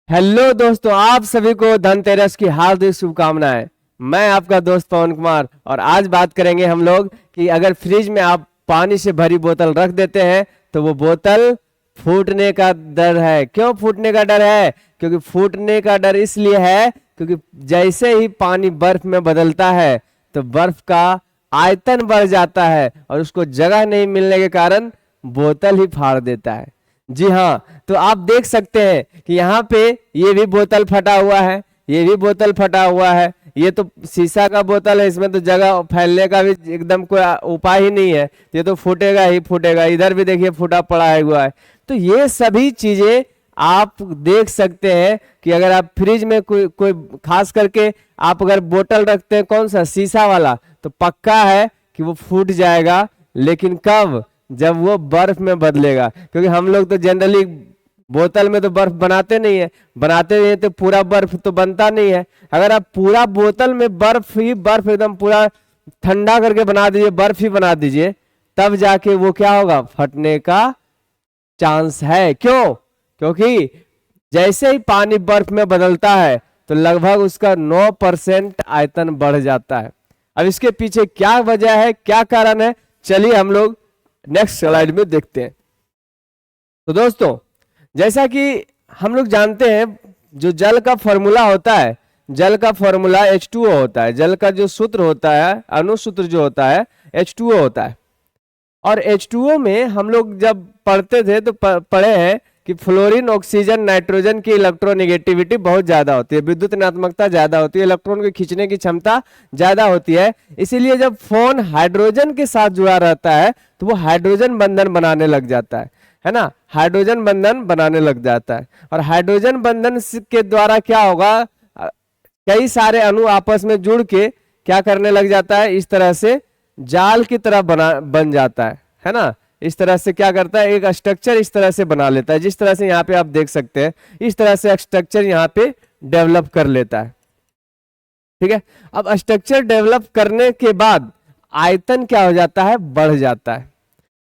Hello दोस्तों, आप सभी को धनतेरस की हार्दिक शुभकामनाएं। मैं आपका दोस्त पवन कुमार और आज बात करेंगे हम लोग कि अगर फ्रिज में आप पानी से भरी बोतल रख देते हैं तो वो बोतल फूटने का डर है। क्यों फूटने का डर है? क्योंकि फूटने का डर इसलिए है क्योंकि जैसे ही पानी बर्फ में बदलता है तो बर्फ का आयतन बढ़ जाता है और उसको जगह नहीं मिलने के कारण बोतल ही फाड़ देता है। जी हाँ, तो आप देख सकते हैं कि यहाँ पे ये भी बोतल फटा हुआ है, ये भी बोतल फटा हुआ है। ये तो शीशा का बोतल है, इसमें तो जगह फैलने का भी एकदम कोई उपाय ही नहीं है। ये तो फूटेगा ही फूटेगा। इधर भी देखिए फूटा पड़ा है हुआ है। तो ये सभी चीजें आप देख सकते हैं कि अगर आप फ्रिज में कोई कोई खास करके आप अगर बोतल रखते हैं कौन सा शीशा वाला, तो पक्का है कि वो फूट जाएगा। लेकिन कब? जब वो बर्फ में बदलेगा। क्योंकि हम लोग तो जनरली बोतल में तो बर्फ बनाते नहीं है, बनाते नहीं है तो पूरा बर्फ तो बनता नहीं है। अगर आप पूरा बोतल में बर्फ ही बर्फ एकदम पूरा ठंडा करके बना दीजिए, बर्फ ही बना दीजिए, तब जाके वो क्या होगा, फटने का चांस है। क्यों? क्योंकि जैसे ही पानी बर्फ में बदलता है तो लगभग उसका 9% आयतन बढ़ जाता है। अब इसके पीछे क्या वजह है, क्या कारण है, चलिए हम लोग नेक्स्ट स्लाइड में देखते हैं। तो दोस्तों, जैसा कि हम लोग जानते हैं, जो जल का फॉर्मूला होता है, जल का फॉर्मूला H2O होता है। जल का जो सूत्र होता है, अणुसूत्र जो होता है, H2O होता है। और H2O में हम लोग जब पढ़ते थे तो पढ़े हैं कि फ्लोरीन, ऑक्सीजन, नाइट्रोजन की इलेक्ट्रोनेगेटिविटी बहुत ज्यादा होती है, विद्युत ऋणात्मकता ज्यादा होती है, इलेक्ट्रॉन को खींचने की क्षमता ज्यादा होती है। इसीलिए जब फोन हाइड्रोजन के साथ जुड़ा रहता है तो वो हाइड्रोजन बंधन बनाने लग जाता है ना, हाइड्रोजन बंधन बनाने लग जाता है। और हाइड्रोजन बंधन के द्वारा क्या होगा, कई सारे अणु आपस में जुड़ के क्या करने लग जाता है, इस तरह से जाल की तरह बन जाता है ना। इस तरह से क्या करता है, एक स्ट्रक्चर इस तरह से बना लेता है, जिस तरह से यहाँ पे आप देख सकते हैं, इस तरह से स्ट्रक्चर यहाँ पे डेवलप कर लेता है। ठीक है, अब स्ट्रक्चर डेवलप करने के बाद आयतन क्या हो जाता है, बढ़ जाता है।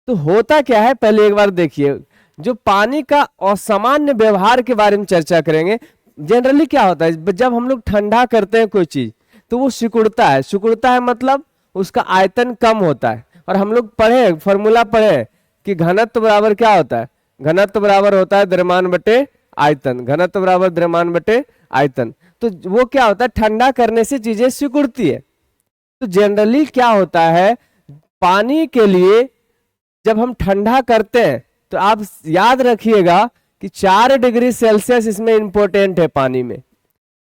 तो होता क्या है, पहले एक बार देखिए, जो पानी का असामान्य व्यवहार के बारे में चर्चा करेंगे। जनरली क्या होता है, जब हम लोग ठंडा करते हैं कोई चीज तो वो सिकुड़ता है। सिकुड़ता है मतलब उसका आयतन कम होता है। और हम लोग पढ़े, फॉर्मूला पढ़े कि घनत्व बराबर क्या होता है, घनत्व बराबर होता है द्रव्यमान बटे आयतन, घनत्व बराबर द्रव्यमान बटे आयतन। तो वो क्या होता है, ठंडा करने से चीजें सिकुड़ती है। तो जनरली क्या होता है, पानी के लिए जब हम ठंडा करते हैं तो आप याद रखिएगा कि 4 डिग्री सेल्सियस इसमें इंपॉर्टेंट है पानी में,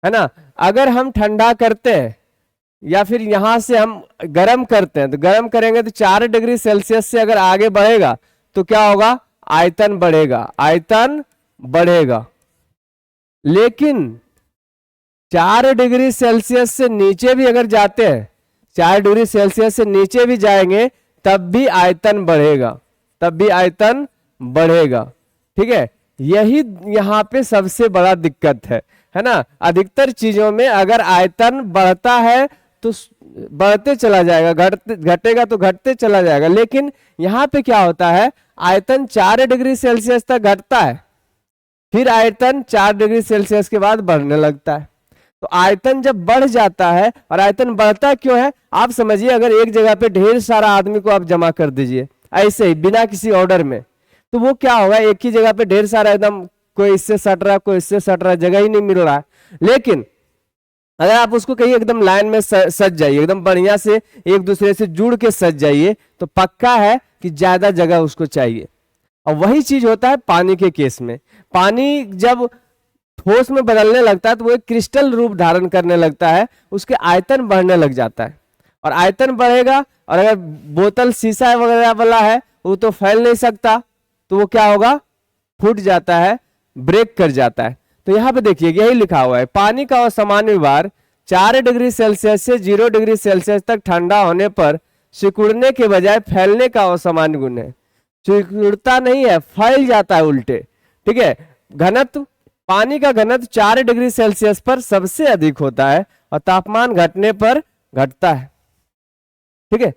है ना। अगर हम ठंडा करते हैं या फिर यहां से हम गर्म करते हैं तो गर्म करेंगे तो 4 डिग्री सेल्सियस से अगर आगे बढ़ेगा तो क्या होगा, आयतन बढ़ेगा, आयतन बढ़ेगा। लेकिन 4 डिग्री सेल्सियस से नीचे भी अगर जाते हैं, 4 डिग्री सेल्सियस से नीचे भी जाएंगे तब भी आयतन बढ़ेगा, तब भी आयतन बढ़ेगा। ठीक है, यही यहाँ पे सबसे बड़ा दिक्कत है ना। अधिकतर चीजों में अगर आयतन बढ़ता है तो बढ़ते चला जाएगा, घटेगा तो घटते चला जाएगा। लेकिन यहाँ पे क्या होता है, आयतन 4 डिग्री सेल्सियस तक घटता है, फिर आयतन 4 डिग्री सेल्सियस के बाद बढ़ने लगता है। तो आयतन जब बढ़ जाता है, और आयतन बढ़ता क्यों है, आप समझिए, अगर एक जगह पे ढेर सारा आदमी को आप जमा कर दीजिए ऐसे ही बिना किसी ऑर्डर में, तो वो क्या होगा, एक ही जगह पे ढेर सारा एकदम, कोई इससे सट रहा, कोई इससे सट रहा, जगह ही नहीं मिल रहा है। लेकिन अगर आप उसको कहीं एकदम लाइन में सज जाइए, एकदम बढ़िया से एक दूसरे से जुड़ के सज जाइए, तो पक्का है कि ज्यादा जगह उसको चाहिए। और वही चीज होता है पानी के केस में। पानी जब ठोस में बदलने लगता है तो वो एक क्रिस्टल रूप धारण करने लगता है, उसके आयतन बढ़ने लग जाता है। और आयतन बढ़ेगा, और अगर बोतल शीशा वगैरह वाला है वो तो फैल नहीं सकता, तो वो क्या होगा, फूट जाता है, ब्रेक कर जाता है। तो यहाँ पे देखिए यही लिखा हुआ है, पानी का असामान्य व्यवहार 4 डिग्री सेल्सियस से 0 डिग्री सेल्सियस तक ठंडा होने पर सिकुड़ने के बजाय फैलने का असामान्य गुण है। सिकुड़ता नहीं है, फैल जाता है उल्टे। ठीक है, घनत्व, पानी का घनत्व 4 डिग्री सेल्सियस पर सबसे अधिक होता है और तापमान घटने पर घटता है। ठीक है,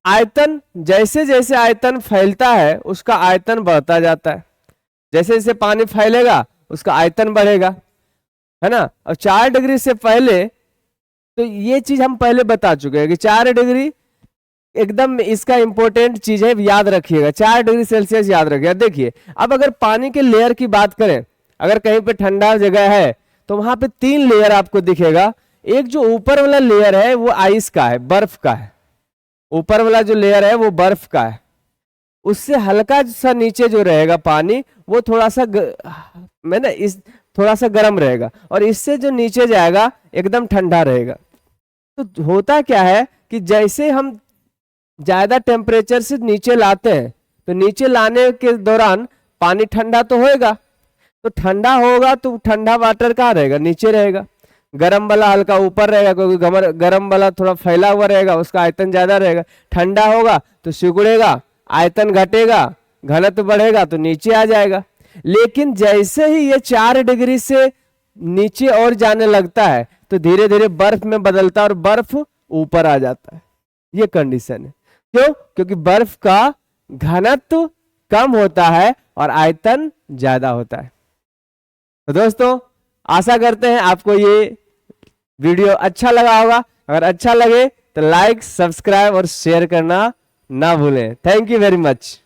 आयतन, जैसे जैसे आयतन फैलता है उसका आयतन बढ़ता जाता है। जैसे जैसे पानी फैलेगा उसका आयतन बढ़ेगा। है ना। और 4 डिग्री से पहले, तो ये चीज हम पहले बता चुके हैं कि 4 डिग्री एकदम इसका इंपॉर्टेंट चीज है, याद रखिएगा। 4 डिग्री सेल्सियस याद रखिएगा। देखिए अब अगर पानी के लेयर की बात करें, अगर कहीं पे ठंडा जगह है तो वहां पे 3 लेयर आपको दिखेगा। एक जो ऊपर वाला लेयर है वो आइस का है, बर्फ का है। ऊपर वाला जो लेयर है वो बर्फ का है। उससे हल्का सा नीचे जो रहेगा पानी, वो थोड़ा सा मैं ना इस थोड़ा सा गर्म रहेगा, और इससे जो नीचे जाएगा एकदम ठंडा रहेगा। तो होता क्या है कि जैसे हम ज्यादा टेम्परेचर से नीचे लाते हैं, तो नीचे लाने के दौरान पानी ठंडा तो होएगा, तो ठंडा होगा तो ठंडा वाटर कहाँ रहेगा, नीचे रहेगा। गर्म वाला हल्का ऊपर रहेगा, क्योंकि गर्म वाला थोड़ा फैला हुआ रहेगा, उसका आयतन ज्यादा रहेगा। ठंडा होगा तो सिकुड़ेगा, आयतन घटेगा, घनत्व बढ़ेगा तो नीचे आ जाएगा। लेकिन जैसे ही ये 4 डिग्री से नीचे और जाने लगता है तो धीरे धीरे बर्फ में बदलता है और बर्फ ऊपर आ जाता है। ये कंडीशन है। क्यों? क्योंकि बर्फ का घनत्व कम होता है और आयतन ज्यादा होता है। तो दोस्तों आशा करते हैं आपको ये वीडियो अच्छा लगा होगा। अगर अच्छा लगे तो लाइक, सब्सक्राइब और शेयर करना ना भूलें। Thank you very much.